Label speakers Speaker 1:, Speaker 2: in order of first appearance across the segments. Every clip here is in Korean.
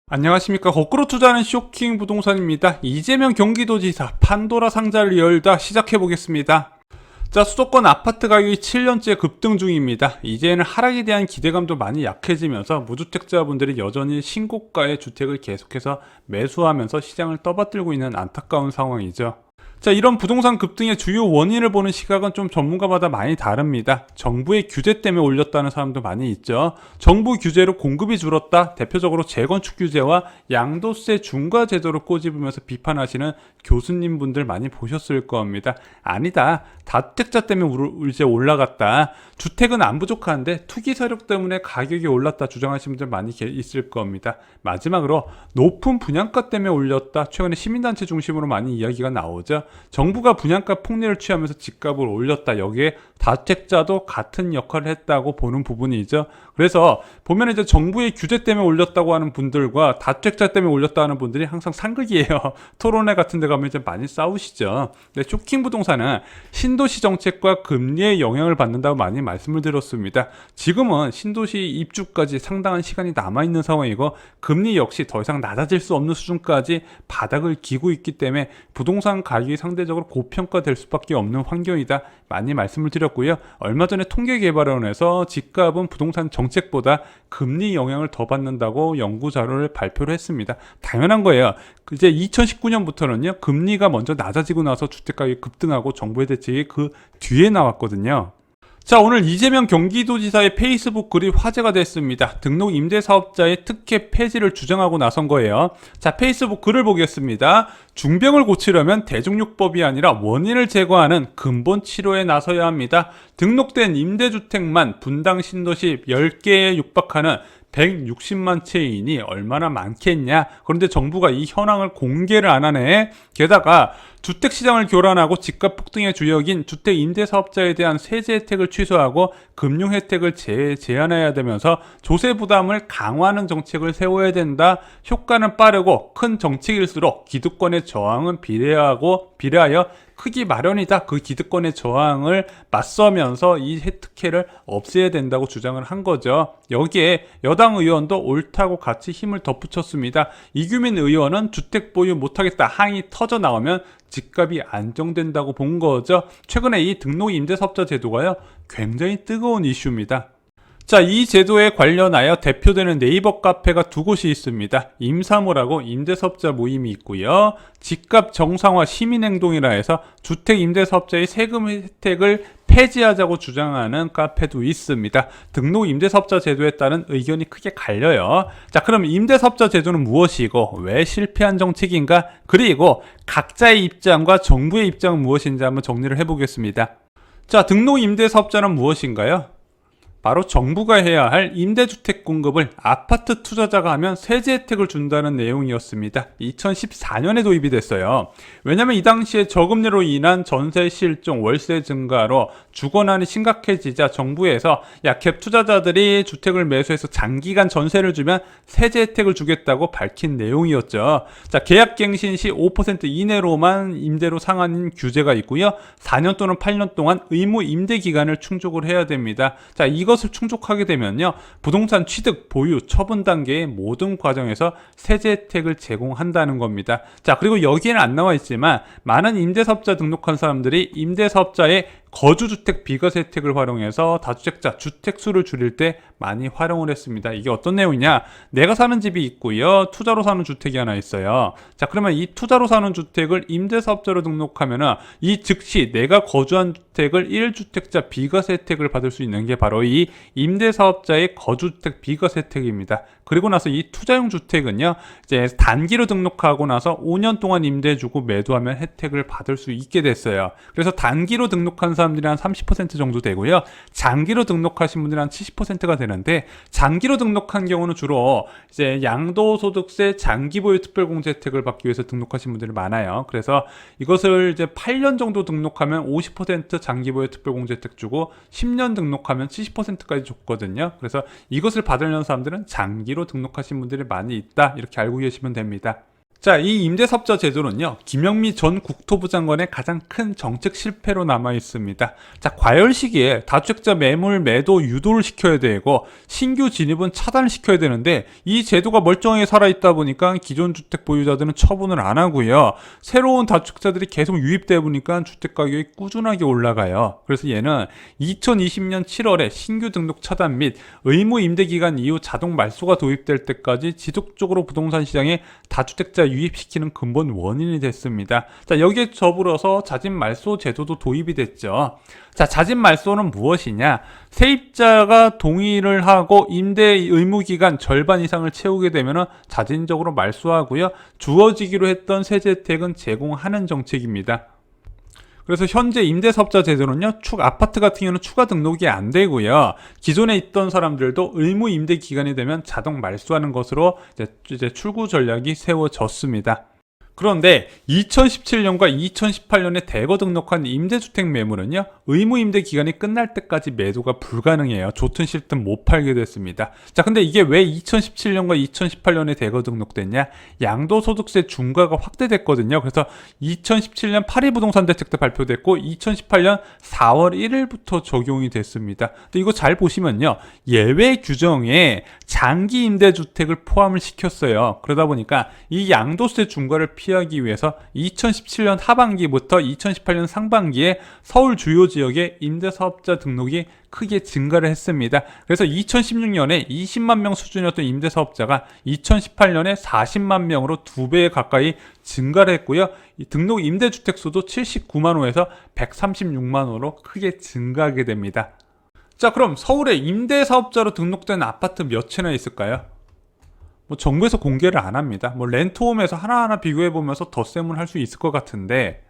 Speaker 1: 안녕하십니까. 거꾸로 투자하는 쇼킹 부동산입니다. 이재명 경기도지사 판도라 상자를 열다 시작해보겠습니다. 자, 수도권 아파트 가격이 7년째 급등 중입니다. 이제는 하락에 대한 기대감도 많이 약해지면서 무주택자분들이 여전히 신고가의 주택을 계속해서 매수하면서 시장을 떠받들고 있는 안타까운 상황이죠. 자, 이런 부동산 급등의 주요 원인을 보는 시각은 좀 전문가마다 많이 다릅니다. 정부의 규제 때문에 올렸다는 사람도 많이 있죠. 정부 규제로 공급이 줄었다. 대표적으로 재건축 규제와 양도세 중과 제도를 꼬집으면서 비판하시는 교수님분들 많이 보셨을 겁니다. 아니다. 다주택자 때문에 이제 올라갔다. 주택은 안 부족한데 투기 세력 때문에 가격이 올랐다 주장하시는 분들 많이 있을 겁니다. 마지막으로 높은 분양가 때문에 올렸다. 최근에 시민단체 중심으로 많이 이야기가 나오죠. 정부가 분양가 폭리를 취하면서 집값을 올렸다. 여기에 다주택자도 같은 역할을 했다고 보는 부분이죠. 그래서 보면 이제 정부의 규제 때문에 올렸다고 하는 분들과 다주택자 때문에 올렸다 하는 분들이 항상 상극이에요. 토론회 같은 데 가면 이제 많이 싸우시죠. 근데 쇼킹 부동산은 신도시 정책과 금리의 영향을 받는다고 많이 말씀을 드렸습니다. 지금은 신도시 입주까지 상당한 시간이 남아있는 상황이고 금리 역시 더 이상 낮아질 수 없는 수준까지 바닥을 기고 있기 때문에 부동산 가격이 상대적으로 고평가될 수밖에 없는 환경이다. 많이 말씀을 드렸고요. 얼마 전에 통계개발원에서 집값은 부동산 정책보다 금리 영향을 더 받는다고 연구 자료를 발표를 했습니다. 당연한 거예요. 이제 2019년부터는요. 금리가 먼저 낮아지고 나서 주택가격이 급등하고 정부의 대책이 그 뒤에 나왔거든요. 자, 오늘 이재명 경기도지사의 페이스북 글이 화제가 됐습니다. 등록 임대사업자의 특혜 폐지를 주장하고 나선 거예요. 자, 페이스북 글을 보겠습니다. 중병을 고치려면 대중요법이 아니라 원인을 제거하는 근본 치료에 나서야 합니다. 등록된 임대주택만 분당 신도시 10개에 육박하는 160만 채이니 얼마나 많겠냐. 그런데 정부가 이 현황을 공개를 안 하네. 게다가 주택시장을 교란하고 집값 폭등의 주역인 주택 임대사업자에 대한 세제 혜택을 취소하고 금융 혜택을 제한해야 되면서 조세 부담을 강화하는 정책을 세워야 된다. 효과는 빠르고 큰 정책일수록 기득권의 저항은 비례하여 크기 마련이다. 그 기득권의 저항을 맞서면서 이 특혜를 없애야 된다고 주장을 한 거죠. 여기에 여당 의원도 옳다고 같이 힘을 덧붙였습니다. 이규민 의원은 주택 보유 못하겠다 항의 터져 나오면 집값이 안정된다고 본 거죠. 최근에 이 등록 임대사업자 제도가요, 굉장히 뜨거운 이슈입니다. 자, 이 제도에 관련하여 대표되는 네이버 카페가 두 곳이 있습니다. 임사모라고 임대사업자 모임이 있고요. 집값 정상화 시민행동이라 해서 주택 임대사업자의 세금 혜택을 폐지하자고 주장하는 카페도 있습니다. 등록 임대사업자 제도에 따른 의견이 크게 갈려요. 자, 그럼 임대사업자 제도는 무엇이고 왜 실패한 정책인가? 그리고 각자의 입장과 정부의 입장은 무엇인지 한번 정리를 해보겠습니다. 자, 등록 임대사업자는 무엇인가요? 바로 정부가 해야 할 임대주택 공급을 아파트 투자자가 하면 세제 혜택을 준다는 내용이었습니다. 2014년에 도입이 됐어요. 왜냐하면 이 당시에 저금리로 인한 전세 실종, 월세 증가로 주거난이 심각해지자 정부에서 갭 투자자들이 주택을 매수해서 장기간 전세를 주면 세제 혜택을 주겠다고 밝힌 내용이었죠. 자, 계약갱신 시 5% 이내로만 임대료 상한 규제가 있고요. 4년 또는 8년 동안 의무 임대 기간을 충족을 해야 됩니다. 자, 이것을 충족하게 되면요, 부동산 취득, 보유, 처분 단계의 모든 과정에서 세제 혜택을 제공한다는 겁니다. 자, 그리고 여기에는 안 나와 있지만 많은 임대사업자 등록한 사람들이 임대사업자의 거주주택 비과세 혜택을 활용해서 다주택자 주택수를 줄일 때 많이 활용을 했습니다. 이게 어떤 내용이냐? 내가 사는 집이 있고요, 투자로 사는 주택이 하나 있어요. 자, 그러면 이 투자로 사는 주택을 임대사업자로 등록하면은 이 즉시 내가 거주한 주택을 1주택자 비과세 혜택을 받을 수 있는 게 바로 이 임대사업자의 거주주택 비과세 혜택입니다. 그리고 나서 이 투자용 주택은요, 이제 단기로 등록하고 나서 5년 동안 임대해주고 매도하면 혜택을 받을 수 있게 됐어요. 그래서 단기로 등록한 사람들이 한 30% 정도 되고요, 장기로 등록하신 분들이 한 70%가 되는데, 장기로 등록한 경우는 주로 이제 양도소득세 장기보유 특별공제 혜택을 받기 위해서 등록하신 분들이 많아요. 그래서 이것을 이제 8년 정도 등록하면 50% 장기보유 특별공제 혜택 주고 10년 등록하면 70%까지 줬거든요. 그래서 이것을 받으려는 사람들은 장기로 등록하신 분들이 많이 있다, 이렇게 알고 계시면 됩니다. 자, 이 임대사업자 제도는요, 김영미 전 국토부 장관의 가장 큰 정책 실패로 남아 있습니다. 자, 과열 시기에 다주택자 매물 매도 유도를 시켜야 되고 신규 진입은 차단을 시켜야 되는데 이 제도가 멀쩡하게 살아있다 보니까 기존 주택 보유자들은 처분을 안 하고요. 새로운 다주택자들이 계속 유입되다 보니까 주택 가격이 꾸준하게 올라가요. 그래서 얘는 2020년 7월에 신규 등록 차단 및 의무 임대 기간 이후 자동 말소가 도입될 때까지 지속적으로 부동산 시장에 다주택자 유입시키는 근본 원인이 됐습니다. 자, 여기에 더불어서 자진 말소 제도도 도입이 됐죠. 자, 자진 말소는 무엇이냐? 세입자가 동의를 하고 임대 의무 기간 절반 이상을 채우게 되면 자진적으로 말소하고요. 주어지기로 했던 세제 혜택은 제공하는 정책입니다. 그래서 현재 임대사업자 제도는요, 아파트 같은 경우는 추가 등록이 안 되고요. 기존에 있던 사람들도 의무 임대 기간이 되면 자동 말소하는 것으로 이제 출구 전략이 세워졌습니다. 그런데 2017년과 2018년에 대거 등록한 임대주택 매물은요, 의무 임대 기간이 끝날 때까지 매도가 불가능해요. 좋든 싫든 못 팔게 됐습니다. 자, 근데 이게 왜 2017년과 2018년에 대거 등록됐냐? 양도소득세 중과가 확대됐거든요. 그래서 2017년 8.2 부동산 대책 때 발표됐고 2018년 4월 1일부터 적용이 됐습니다. 근데 이거 잘 보시면요, 예외 규정에 장기 임대주택을 포함을 시켰어요. 그러다 보니까 이 양도세 중과를 피하기 위해서 2017년 하반기부터 2018년 상반기에 서울 주요 지역의 임대사업자 등록이 크게 증가를 했습니다. 그래서 2016년에 20만 명 수준이었던 임대사업자가 2018년에 40만 명으로 2배 가까이 증가를 했고요. 등록 임대주택 수도 79만 호에서 136만 호로 크게 증가하게 됩니다. 자, 그럼 서울에 임대사업자로 등록된 아파트 몇 채나 있을까요? 정부에서 공개를 안 합니다. 렌트홈에서 하나하나 비교해보면서 덧셈을 할 수 있을 것 같은데,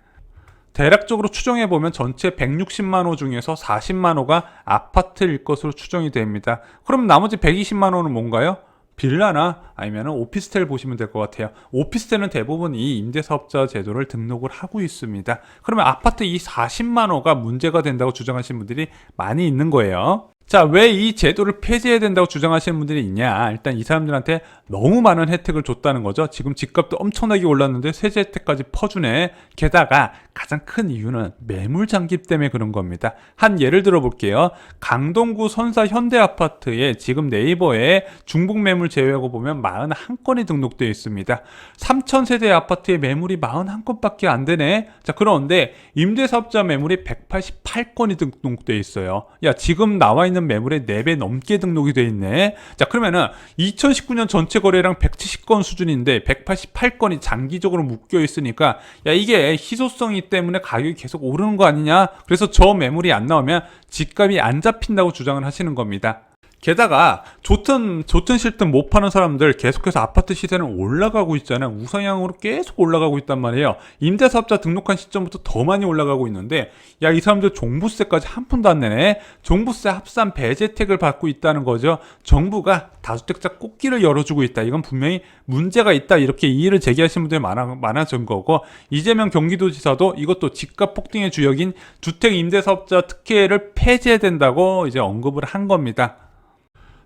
Speaker 1: 대략적으로 추정해보면 전체 160만 호 중에서 40만 호가 아파트일 것으로 추정이 됩니다. 그럼 나머지 120만 호는 뭔가요? 빌라나 아니면 오피스텔 보시면 될 것 같아요. 오피스텔은 대부분 이 임대사업자 제도를 등록을 하고 있습니다. 그러면 아파트 이 40만 호가 문제가 된다고 주장하시는 분들이 많이 있는 거예요. 자, 왜 이 제도를 폐지해야 된다고 주장하시는 분들이 있냐? 일단 이 사람들한테 너무 많은 혜택을 줬다는 거죠. 지금 집값도 엄청나게 올랐는데 세제 혜택까지 퍼주네. 게다가 가장 큰 이유는 매물 잠깁 때문에 그런 겁니다. 한 예를 들어 볼게요. 강동구 선사 현대아파트에 지금 네이버에 중복 매물 제외하고 보면 41건이 등록되어 있습니다. 3,000세대 아파트의 매물이 41건밖에 안 되네. 자, 그런데 임대사업자 매물이 188건이 등록되어 있어요. 야, 지금 나와 있는 매물의 4배 넘게 등록이 되어 있네. 자, 그러면은 2019년 전체 거래량 170건 수준인데 188건이 장기적으로 묶여 있으니까, 야, 이게 희소성이 때문에 가격이 계속 오르는 거 아니냐? 그래서 저 매물이 안 나오면 집값이 안 잡힌다고 주장을 하시는 겁니다. 게다가 좋든 싫든 못 파는 사람들 계속해서 아파트 시세는 올라가고 있잖아요. 우상향으로 계속 올라가고 있단 말이에요. 임대사업자 등록한 시점부터 더 많이 올라가고 있는데, 야, 이 사람들 종부세까지 한 푼도 안 내네. 종부세 합산 배제택을 받고 있다는 거죠. 정부가 다주택자 꽃길을 열어주고 있다. 이건 분명히 문제가 있다. 이렇게 이의를 제기하시는 분들이 많아진 거고, 이재명 경기도지사도 이것도 집값 폭등의 주역인 주택 임대사업자 특혜를 폐지해야 된다고 이제 언급을 한 겁니다.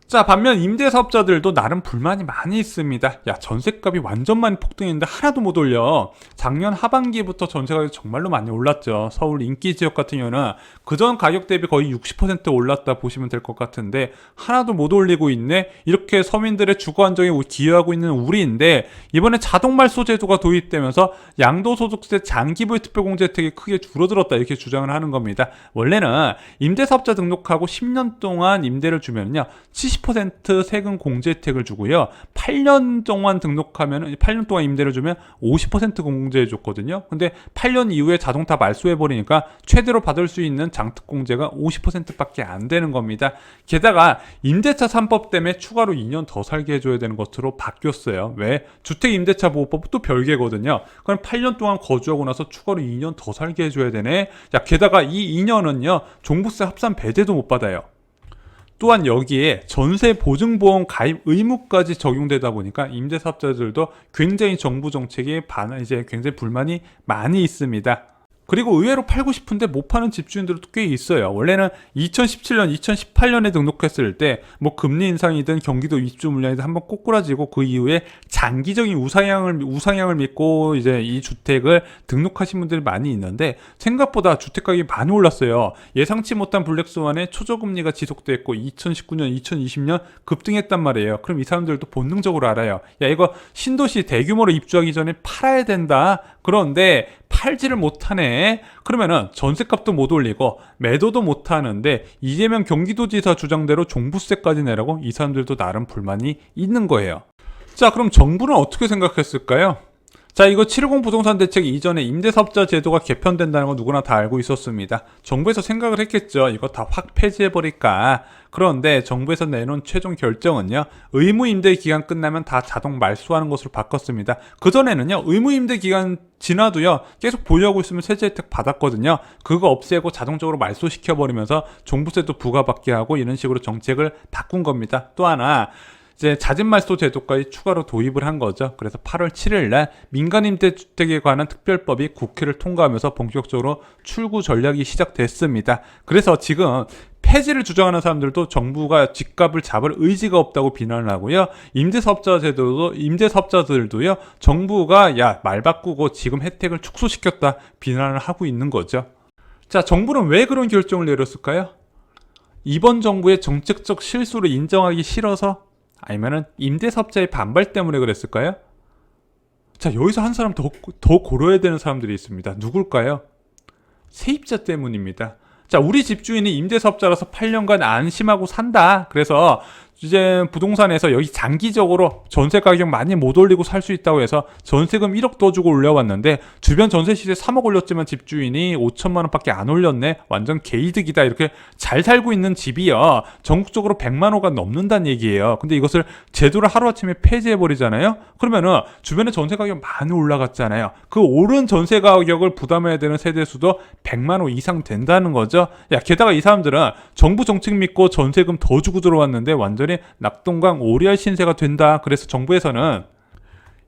Speaker 1: 자, 반면 임대사업자들도 나름 불만이 많이 있습니다. 야, 전셋값이 완전 많이 폭등했는데 하나도 못 올려. 작년 하반기부터 전세가격이 정말로 많이 올랐죠. 서울 인기 지역 같은 경우는 그전 가격 대비 거의 60% 올랐다 보시면 될 것 같은데 하나도 못 올리고 있네. 이렇게 서민들의 주거 안정에 기여하고 있는 우리인데, 이번에 자동 말소 제도가 도입되면서 양도소득세 장기부의 특별공제 혜택이 크게 줄어들었다, 이렇게 주장을 하는 겁니다. 원래는 임대사업자 등록하고 10년 동안 임대를 주면요 70% 세금 공제 혜택을 주고요. 8년 동안 등록하면 8년 동안 임대를 주면 50% 공제해 줬거든요. 근데 8년 이후에 자동 다 말소해 버리니까 최대로 받을 수 있는 장특 공제가 50%밖에 안 되는 겁니다. 게다가 임대차 3법 때문에 추가로 2년 더 살게 해줘야 되는 것으로 바뀌었어요. 왜? 주택 임대차 보호법도 별개거든요. 그럼 8년 동안 거주하고 나서 추가로 2년 더 살게 해줘야 되네. 자, 게다가 이 2년은요 종부세 합산 배제도 못 받아요. 또한 여기에 전세 보증보험 가입 의무까지 적용되다 보니까 임대사업자들도 굉장히 정부 정책에 이제 굉장히 불만이 많이 있습니다. 그리고 의외로 팔고 싶은데 못 파는 집주인들도 꽤 있어요. 원래는 2017년, 2018년에 등록했을 때 뭐 금리 인상이든 경기도 입주 물량이든 한번 꼬꾸라지고 그 이후에 장기적인 우상향을 믿고 이제 이 주택을 등록하신 분들이 많이 있는데 생각보다 주택 가격이 많이 올랐어요. 예상치 못한 블랙스완에 초저금리가 지속됐고 2019년, 2020년 급등했단 말이에요. 그럼 이 사람들도 본능적으로 알아요. 야, 이거 신도시 대규모로 입주하기 전에 팔아야 된다. 그런데 팔지를 못하네. 그러면은 전세값도 못 올리고 매도도 못하는데 이재명 경기도지사 주장대로 종부세까지 내라고 이 사람들도 나름 불만이 있는 거예요. 자, 그럼 정부는 어떻게 생각했을까요? 자, 이거 710 부동산 대책 이전에 임대사업자 제도가 개편된다는 거 누구나 다 알고 있었습니다. 정부에서 생각을 했겠죠. 이거 다 확 폐지해버릴까. 그런데 정부에서 내놓은 최종 결정은요, 의무 임대 기간 끝나면 다 자동 말소하는 것으로 바꿨습니다. 그전에는요, 의무 임대 기간 지나도요, 계속 보유하고 있으면 세제 혜택 받았거든요. 그거 없애고 자동적으로 말소시켜버리면서 종부세도 부과받게 하고 이런 식으로 정책을 바꾼 겁니다. 또 하나, 이제 자진말소 제도까지 추가로 도입을 한 거죠. 그래서 8월 7일 날 민간임대주택에 관한 특별법이 국회를 통과하면서 본격적으로 출구 전략이 시작됐습니다. 그래서 지금 폐지를 주장하는 사람들도 정부가 집값을 잡을 의지가 없다고 비난을 하고요. 임대사업자들도요. 정부가 야, 말 바꾸고 지금 혜택을 축소시켰다 비난을 하고 있는 거죠. 자, 정부는 왜 그런 결정을 내렸을까요? 이번 정부의 정책적 실수를 인정하기 싫어서? 아니면은 임대사업자의 반발 때문에 그랬을까요? 자, 여기서 한 사람 더 고려해야 되는 사람들이 있습니다. 누굴까요? 세입자 때문입니다. 자, 우리 집주인이 임대사업자라서 8년간 안심하고 산다. 그래서 이제 부동산에서 여기 장기적으로 전세 가격 많이 못 올리고 살 수 있다고 해서 전세금 1억 더 주고 올려왔는데 주변 전세 시세 3억 올렸지만 집주인이 5천만 원밖에 안 올렸네. 완전 개이득이다. 이렇게 잘 살고 있는 집이요, 전국적으로 100만 호가 넘는다는 얘기예요. 근데 이것을 제도를 하루아침에 폐지해버리잖아요. 그러면은 주변에 전세 가격 많이 올라갔잖아요. 그 오른 전세 가격을 부담해야 되는 세대수도 100만 호 이상 된다는 거죠. 야, 게다가 이 사람들은 정부 정책 믿고 전세금 더 주고 들어왔는데 완전히 낙동강 오리알 신세가 된다. 그래서 정부에서는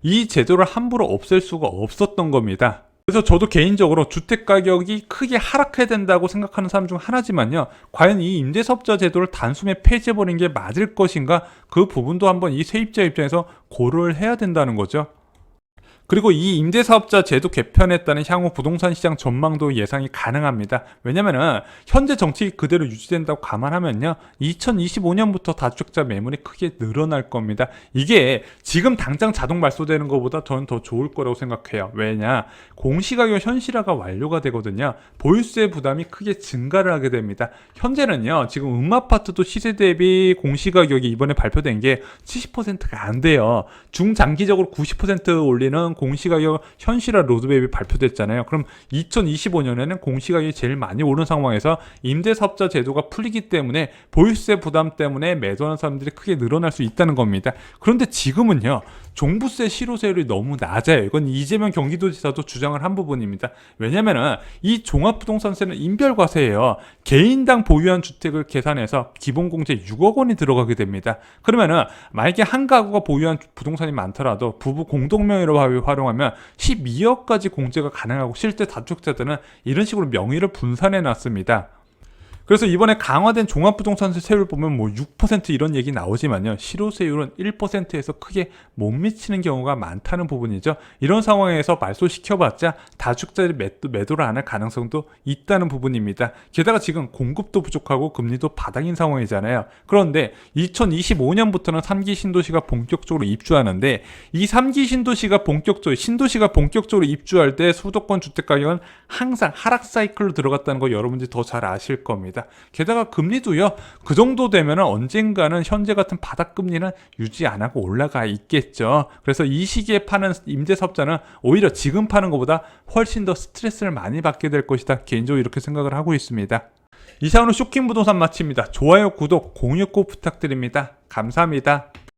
Speaker 1: 이 제도를 함부로 없앨 수가 없었던 겁니다. 그래서 저도 개인적으로 주택 가격이 크게 하락해야 된다고 생각하는 사람 중 하나지만요, 과연 이 임대사업자 제도를 단숨에 폐지해버린 게 맞을 것인가, 그 부분도 한번 이 세입자 입장에서 고려를 해야 된다는 거죠. 그리고 이 임대사업자 제도 개편에 따른 향후 부동산 시장 전망도 예상이 가능합니다. 왜냐면은 현재 정책이 그대로 유지된다고 감안하면요, 2025년부터 다주택자 매물이 크게 늘어날 겁니다. 이게 지금 당장 자동 말소되는 것보다 저는 더 좋을 거라고 생각해요. 왜냐, 공시가격 현실화가 완료가 되거든요. 보유세 부담이 크게 증가를 하게 됩니다. 현재는요, 지금 음아파트도 시세 대비 공시가격이 이번에 발표된 게 70%가 안 돼요. 중장기적으로 90% 올리는 공시가격 현실화 로드맵이 발표됐잖아요. 그럼 2025년에는 공시가격이 제일 많이 오른 상황에서 임대사업자 제도가 풀리기 때문에 보유세 부담 때문에 매도하는 사람들이 크게 늘어날 수 있다는 겁니다. 그런데 지금은요, 종부세 실효세율이 너무 낮아요. 이건 이재명 경기도지사도 주장을 한 부분입니다. 왜냐면은 이 종합부동산세는 인별과세예요. 개인당 보유한 주택을 계산해서 기본공제 6억 원이 들어가게 됩니다. 그러면은 만약에 한 가구가 보유한 부동산이 많더라도 부부 공동명의로 활용하면 12억까지 공제가 가능하고, 실제 다주택자들은 이런 식으로 명의를 분산해 놨습니다. 그래서 이번에 강화된 종합부동산세 세율 보면 뭐 6% 이런 얘기 나오지만요, 실효세율은 1%에서 크게 못 미치는 경우가 많다는 부분이죠. 이런 상황에서 말소시켜봤자 다주택자들이 매도를 안 할 가능성도 있다는 부분입니다. 게다가 지금 공급도 부족하고 금리도 바닥인 상황이잖아요. 그런데 2025년부터는 3기 신도시가 본격적으로 입주하는데, 이 3기 신도시가 본격적으로 입주할 때 수도권 주택 가격은 항상 하락 사이클로 들어갔다는 거 여러분들이 더 잘 아실 겁니다. 게다가 금리도요, 그 정도 되면 언젠가는 현재 같은 바닥금리는 유지 안 하고 올라가 있겠죠. 그래서 이 시기에 파는 임대사업자는 오히려 지금 파는 것보다 훨씬 더 스트레스를 많이 받게 될 것이다. 개인적으로 이렇게 생각을 하고 있습니다. 이상으로 쇼킹 부동산 마칩니다. 좋아요, 구독, 공유 꼭 부탁드립니다. 감사합니다.